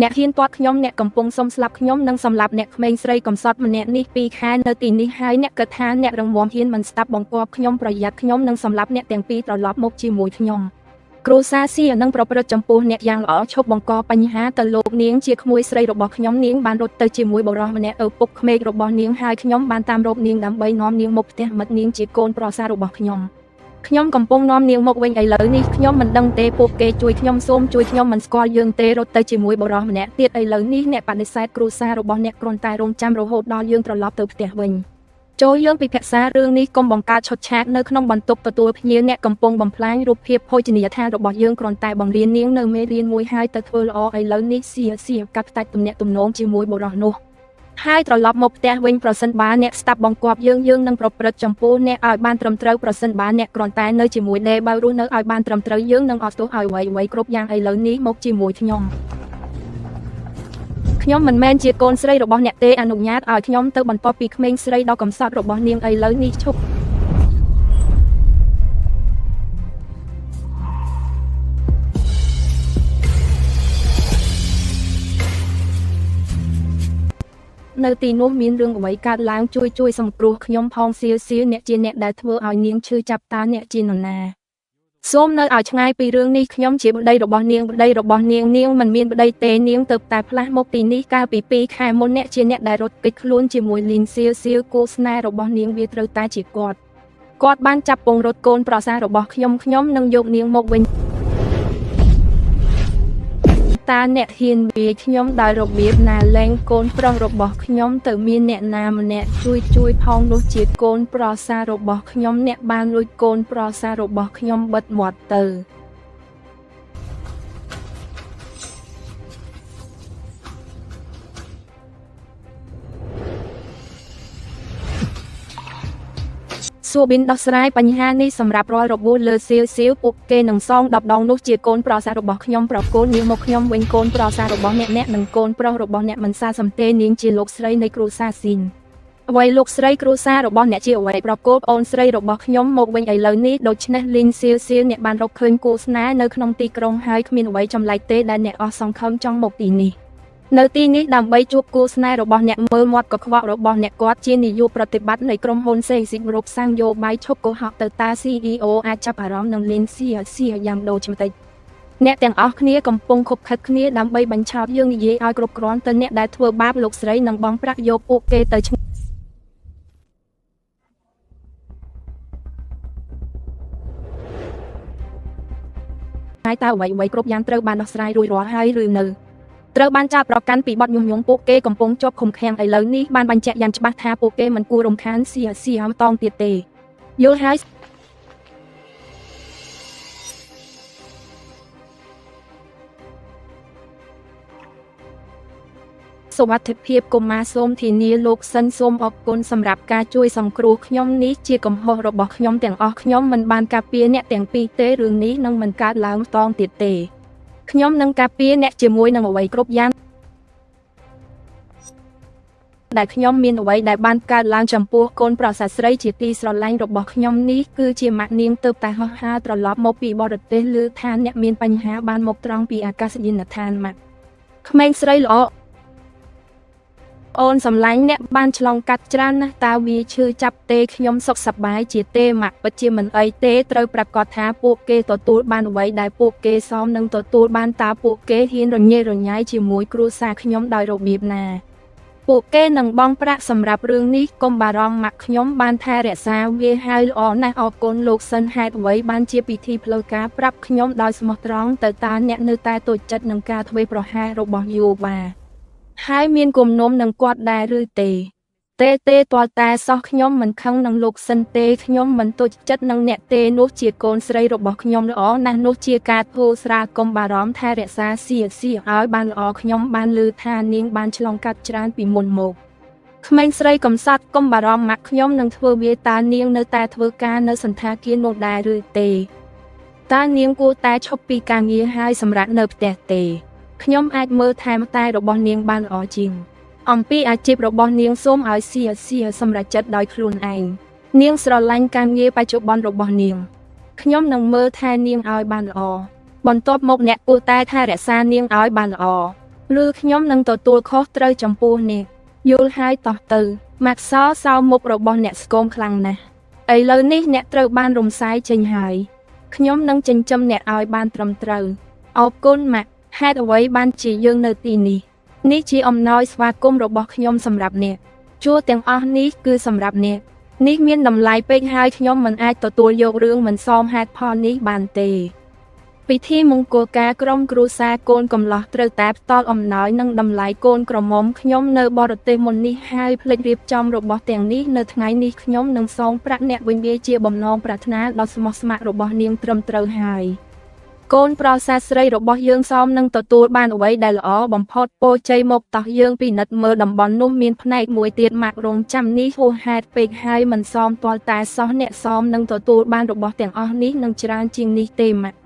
អ្នកហ៊ានទាត់ខ្ញុំអ្នកកំពុងសុំស្លាប់ខ្ញុំនិងសម្លាប់អ្នកក្មេងស្រីកំសត់ម្នាក់នេះ2ខែនៅទីនេះហើយអ្នកគិតថាអ្នករងមាំហ៊ានមិនស្ដាប់បង្គាប់ខ្ញុំប្រយ័ត្នខ្ញុំនិងសម្លាប់អ្នកទាំងពីរត្រឡប់មកជាមួយខ្ញុំគ្រូសាសៀនឹងប្រព្រឹត្តចំពោះអ្នកយ៉ាងល្អឈប់បង្កបញ្ហាទៅលោកនាងជាក្មួយស្រីរបស់ខ្ញុំនាងបានរត់ទៅជាមួយបុរសម្នាក់ឪពុកក្មេករបស់នាងហើយខ្ញុំបានតាមរកនាងដើម្បីនាំនាងមកផ្ទះមិត្តនាងជាកូនប្រសាររបស់ខ្ញុំកំពុងនាំនាងមកវិញឥឡូវនេះខ្ញុំមិនដឹងទេពួកគេជួយខ្ញុំសូមជួយខ្ញុំមិនស្គាល់យើងទេរត់ទៅជាមួយបុរសម្នាក់ទៀតឥឡូវនេះអ្នកបដិសេធគ្រួសាររបស់អ្នកគ្រាន់តែរងចាំរហូតដល់យើងត្រឡប់ទៅផ្ទះវិញចូលយើងពិភាក្សារឿងនេះកុំបង្កើតឈុតឆាកនៅក្នុងបន្ទប់ទទួលភ្ញៀវអ្នកកំពុងបំផ្លាញរូបភាពភោជនីយដ្ឋានរបស់យើងគ្រាន់តែបង្រៀននាងនៅមេរៀនមួយហើយទៅធ្វើល្អឥឡូវនេះសៀកាត់ផ្តាច់ទំនាក់ទំនងជាមួយបុរសនោះហើយត្រឡប់មកផ្ទះវិញប្រសិនបើអ្នកស្ដាប់បង្គាប់យើងនឹងប្រព្រឹត្តចំពោះអ្នកឲ្យបានត្រឹមត្រូវប្រសិនបើអ្នកគ្រាន់តែនៅជាមួយដេបើរស់នៅឲ្យបានត្រឹមត្រូវយើងនឹងអត់ទោសឲ្យអ្វីគ្រប់យ៉ាងឥឡូវនេះមកជាមួយខ្ញុំមិនមែនជាកូនស្រីរបស់អ្នកទេអនុញ្ញាតឲ្យខ្ញុំទៅបន្ទាប់ពីក្មេងស្រីដ៏កំសត់របស់នាងឥឡូវនេះឈប់នៅទីនោះមានរឿងអ្វីកើតឡើងជួយសង្គ្រោះខ្ញុំផងសៀអ្នកជាអ្នកដែលធ្វើឲ្យនាងឈឺចាប់តើអ្នកជានរណាសូមនៅឲ្យឆ្ងាយពីរឿងនេះខ្ញុំជាប្តីរបស់នាងនាងមិនមានប្តីទេនាងទៅតែផ្លាស់មកទីនេះកាលពី2ខែមុនអ្នកជាអ្នកដែលរត់គេចខ្លួនជាមួយលីនសៀគូស្នេហ៍របស់នាងវាត្រូវតែជាគាត់បានចាប់ពងរត់កូនប្រសាររបស់ខ្ញុំនឹងយកនាងមកវិញតើអ្នកហ៊ានវាយខ្ញុំដោយរបៀបណាលែងកូនប្រុសរបស់ខ្ញុំទៅមានអ្នកណាម្នាក់ជួយផងនោះជាកូនប្រសាររបស់ខ្ញុំអ្នកបានលួចកូនប្រសាររបស់ខ្ញុំបិទមាត់ទៅសួរប៊ីនដោះស្រាយបញ្ហានេះសម្រាប់រាល់របួសលើសៀវពួកគេនឹងសង10ដងនោះជាកូនប្រសាររបស់ខ្ញុំប្រកូននាងមកខ្ញុំវិញកូនប្រសាររបស់អ្នកនិងកូនប្រុសរបស់អ្នកមិនសាសំទេនាងជាលោកស្រីនៃគ្រួសារស៊ីនអ្វីលោកស្រីគ្រួសាររបស់អ្នកជាអ្វីប្រកូនអូនស្រីរបស់ខ្ញុំមកវិញឥឡូវនេះដូច្នេះលីនសៀវអ្នកបានរកឃើញគូស្នេហ៍នៅក្នុងទីក្រុងហើយគ្មានអ្វីចម្លែកទេដែលអ្នកអស់សង្ឃឹមចង់មកទីនេះនៅទីនេះដើម្បីជួបគូស្នេហ៍របស់អ្នកមើលមាត់កខ្វក់របស់អ្នកគាត់ជានាយកប្រតិបត្តិនៃក្រុមហ៊ុនសេស៊ីរ៉ូបសាំងយោបាយឈប់កុហកទៅតា CEO អាចចាប់អារម្មណ៍នឹងលីនសៀយ៉ាងដូច្នេះអ្នកទាំងអស់គ្នាកំពុងខົບខិតគ្នាដើម្បីបញ្ឆោតយើងនិយាយឲ្យគ្រប់គ្រាន់ទៅអ្នកដែលធ្វើបាបលោកស្រីនឹងបងប្រាក់យកពួកគេទៅហើយតើអ្វីគ្រប់យ៉ាងត្រូវបានដោះស្រាយរួចរាល់ហើយឬនៅត្រូវបានចោទប្រកាន់ពីបទញុះញង់ពួកគេកំពុងជាប់ឃុំឃាំងឥឡូវនេះបានបញ្ជាក់យ៉ាងច្បាស់ថាពួកគេមិនគួររំខានសៀតងទៀតទេយល់ហើយសុវត្ថិភាពកុមារសូមធានាលោកសិនសូមអរគុណសម្រាប់ការជួយសង្គ្រោះខ្ញុំនេះជាកំហុសរបស់ខ្ញុំទាំងអស់ខ្ញុំមិនបានការពារអ្នកទាំងពីរទេរឿងនេះនឹងមិនកើតឡើងតងទៀតទេខ្ញុំនឹងការពារអ្នកជាមួយនឹងអ្វីគ្រប់យ៉ាងដែលខ្ញុំមានអ្វីដែលបានកើតឡើងចំពោះកូនប្រសាស្រីជាទីស្រឡាញ់របស់ខ្ញុំនេះគឺជាម៉ាក់នាងទៅតែហោះហើរត្រឡប់មកពីបរទេសឮថាអ្នកមានបញ្ហាបានមកត្រង់ពីអាកាសយានដ្ឋានម៉ាក់ក្មេងស្រីល្អអូនសម្លាញ់អ្នកបានឆ្លងកាត់ច្រើនណាស់តើវាឈឺចាប់ទេខ្ញុំសុខសប្បាយជាទេម៉ាក់ពិតជាមិនអីទេត្រូវប្រាប់គាត់ថាពួកគេទទួលបានអ្វីដែលពួកគេសមនឹងទទួលបានតើពួកគេហ៊ានរញ៉េរញ៉ៃជាមួយគ្រួសារខ្ញុំដោយរបៀបណាពួកគេនឹងបង់ប្រាក់សម្រាប់រឿងនេះកុំបារម្ភម៉ាក់ខ្ញុំបានថែរក្សាវាហើយល្អណាស់អរគុណលោកសិនហេតុអ្វីបានជាពិធីផ្លូវការប្រាប់ខ្ញុំដោយស្មោះត្រង់ទៅតើអ្នកនៅតែតូចចិត្តនឹងការធ្វេសប្រហែសរបស់យូវ៉ាហើយមានគំនុំនឹងគាត់ដែរឬទេទាល់តែសោះខ្ញុំមិនខឹងនឹងលោកសិនទេខ្ញុំមិនទុច្ចចិត្តនឹងអ្នកទេនោះជាកូនស្រីរបស់ខ្ញុំល្អណាស់នោះជាការធូរស្រាលកុំបារម្ភថែរក្សាសៀឲ្យបានល្អខ្ញុំបានឮថានាងបានឆ្លងកាត់ច្រើនពីមុនមកក្មេងស្រីកំសត់កុំបារម្ភម៉ាក់ខ្ញុំនឹងធ្វើវាតើនាងនៅតែធ្វើការនៅសន្តាគារនោះដែរឬទេតើនាងគួរតែឈប់ពីការងារហើយសម្រាប់នៅផ្ទះទេខ្ញុំអាចមើលថែមតែរបស់នាងបានល្អជាងអំពីអាជីពរបស់នាងសូមឲ្យសៀសម្រេចចិត្តដោយខ្លួនឯងនាងស្រឡាញ់ការងារបច្ចុប្បន្នរបស់នាងខ្ញុំនឹងមើលថែនាងឲ្យបានល្អបន្ទាប់មកអ្នកគួរតែថែរក្សានាងឲ្យបានល្អ ឬខ្ញុំនឹងទទួលខុសត្រូវចំពោះអ្នកយល់ហើយតោះទៅម៉ាក់សសោមុខរបស់អ្នកស្គមខ្លាំងណាស់ឥឡូវនេះអ្នកត្រូវបានរំសាយចេញហើយខ្ញុំនឹងចិញ្ចឹមអ្នកឲ្យបានត្រឹមត្រូវអរគុណម៉ាក់ហេតុអ្វីបានជាយើងនៅទីនេះនេះជាអំណោយស្វាគមន៍របស់ខ្ញុំសម្រាប់អ្នកជួរទាំងអស់នេះគឺសម្រាប់អ្នកនេះមានតម្លៃពេកហើយខ្ញុំមិនអាចទទួលយករឿងមិនសមហេតុផលនេះបានទេពិធីមង្គលការក្រុមគ្រួសារកូនកំឡោះត្រូវតែផ្ដល់អំណោយនិងតម្លៃកូនក្រមុំខ្ញុំនៅបរទេសមុននេះហើយភ្លេចរៀបចំរបស់ទាំងនេះនៅថ្ងៃនេះខ្ញុំនឹងសងប្រាក់អ្នកវិញវាជាបំណងប្រាថ្នាដ៏ស្មោះស្ម័គ្ររបស់នាងត្រឹមត្រូវហើយកូនប្រុសសាស្រីរបស់យើងសមនឹងទទួលបានអ្វីដែលល្អបំផុតពោជ័យមកតោះយើងពិនិត្យមើលតំបន់នោះមានផ្នែកមួយទៀតម៉ាក់រងចាំនេះហួសហេតុពេកហើយមិនសមទាល់តែសោះអ្នកសមនឹងទទួលបានរបស់ទាំងអស់នេះនឹងច្រើនជាងនេះទេម៉ាក់